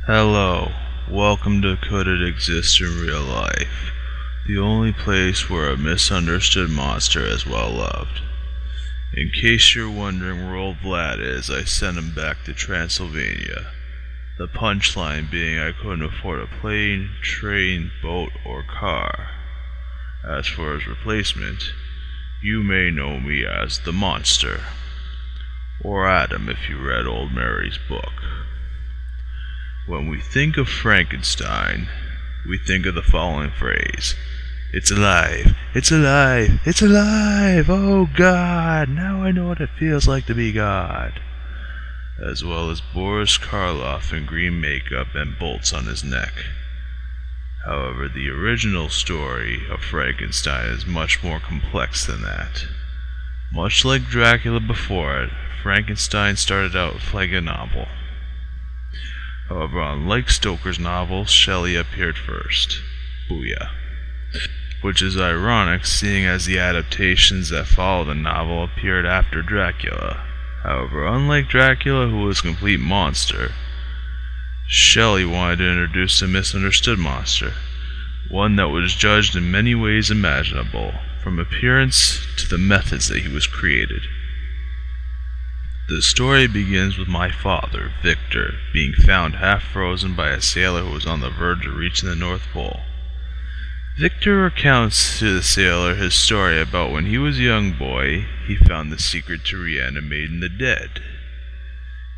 Hello, welcome to Could It Exist in Real Life, the only place where a misunderstood monster is well loved. In case you're wondering where old Vlad is, I sent him back to Transylvania. The punchline being I couldn't afford a plane, train, boat, or car. As for his replacement, you may know me as the Monster, or Adam if you read old Mary's book. When we think of Frankenstein, we think of the following phrase: "It's alive! It's alive! It's alive! Oh God! Now I know what it feels like to be God!" As well as Boris Karloff in green makeup and bolts on his neck. However, the original story of Frankenstein is much more complex than that. Much like Dracula before it, Frankenstein started out like a novel. However, unlike Stoker's novels, Shelley appeared first. Booyah. Which is ironic, seeing as the adaptations that follow the novel appeared after Dracula. However, unlike Dracula, who was a complete monster, Shelley wanted to introduce a misunderstood monster, one that was judged in many ways imaginable, from appearance to the methods that he was created. The story begins with my father, Victor, being found half frozen by a sailor who was on the verge of reaching the North Pole. Victor recounts to the sailor his story about when he was a young boy, he found the secret to reanimating the dead.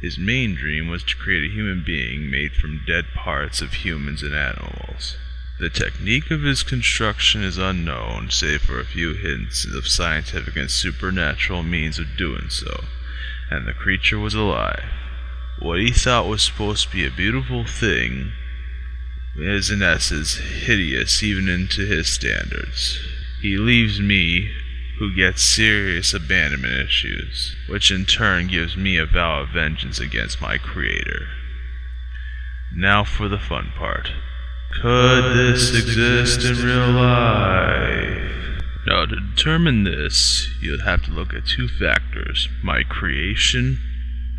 His main dream was to create a human being made from dead parts of humans and animals. The technique of his construction is unknown, save for a few hints of scientific and supernatural means of doing so. And the creature was alive. What he thought was supposed to be a beautiful thing is in essence hideous even into his standards. He leaves me, who gets serious abandonment issues, which in turn gives me a vow of vengeance against my creator. Now for the fun part. Could this exist in real life? Now, to determine this, you'll have to look at two factors: my creation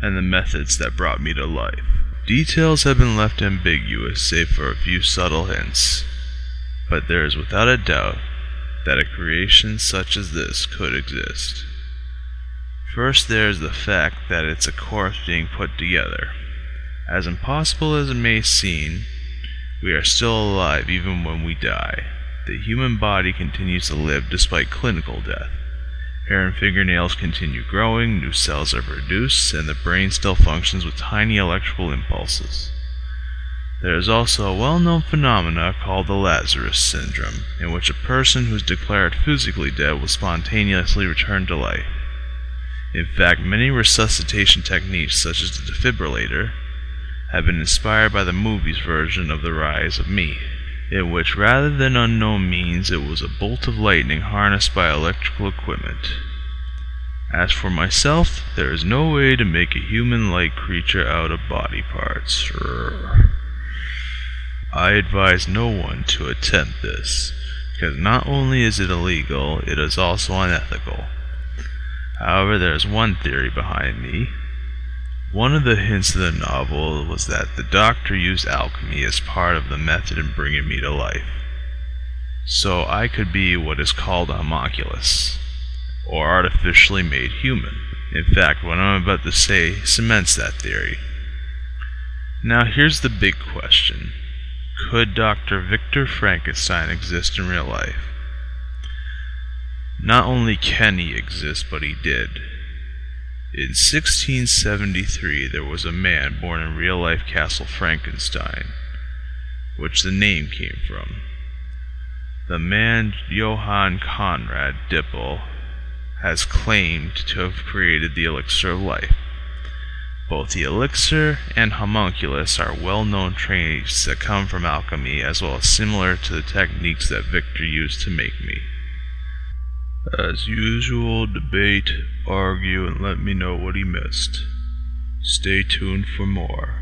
and the methods that brought me to life. Details have been left ambiguous, save for a few subtle hints, but there is without a doubt that a creation such as this could exist. First, there is the fact that it's a corpse being put together. As impossible as it may seem, we are still alive even when we die. The human body continues to live despite clinical death. Hair and fingernails continue growing, new cells are produced, and the brain still functions with tiny electrical impulses. There is also a well-known phenomena called the Lazarus syndrome, in which a person who is declared physically dead will spontaneously return to life. In fact, many resuscitation techniques, such as the defibrillator, have been inspired by the movie's version of The Rise of Me, in which rather than unknown means it was a bolt of lightning harnessed by electrical equipment. As for myself, there is no way to make a human-like creature out of body parts. I advise no one to attempt this, because not only is it illegal, it is also unethical. However, there is one theory behind me. One of the hints of the novel was that the doctor used alchemy as part of the method in bringing me to life. So I could be what is called a homunculus, or artificially made human. In fact, what I'm about to say cements that theory. Now here's the big question. Could Dr. Victor Frankenstein exist in real life? Not only can he exist, but he did. In 1673, there was a man born in real-life Castle Frankenstein, which the name came from. The man, Johann Conrad Dippel, has claimed to have created the elixir of life. Both the elixir and homunculus are well-known traits that come from alchemy, as well as similar to the techniques that Victor used to make me. As usual, debate, argue, and let me know what he missed. Stay tuned for more.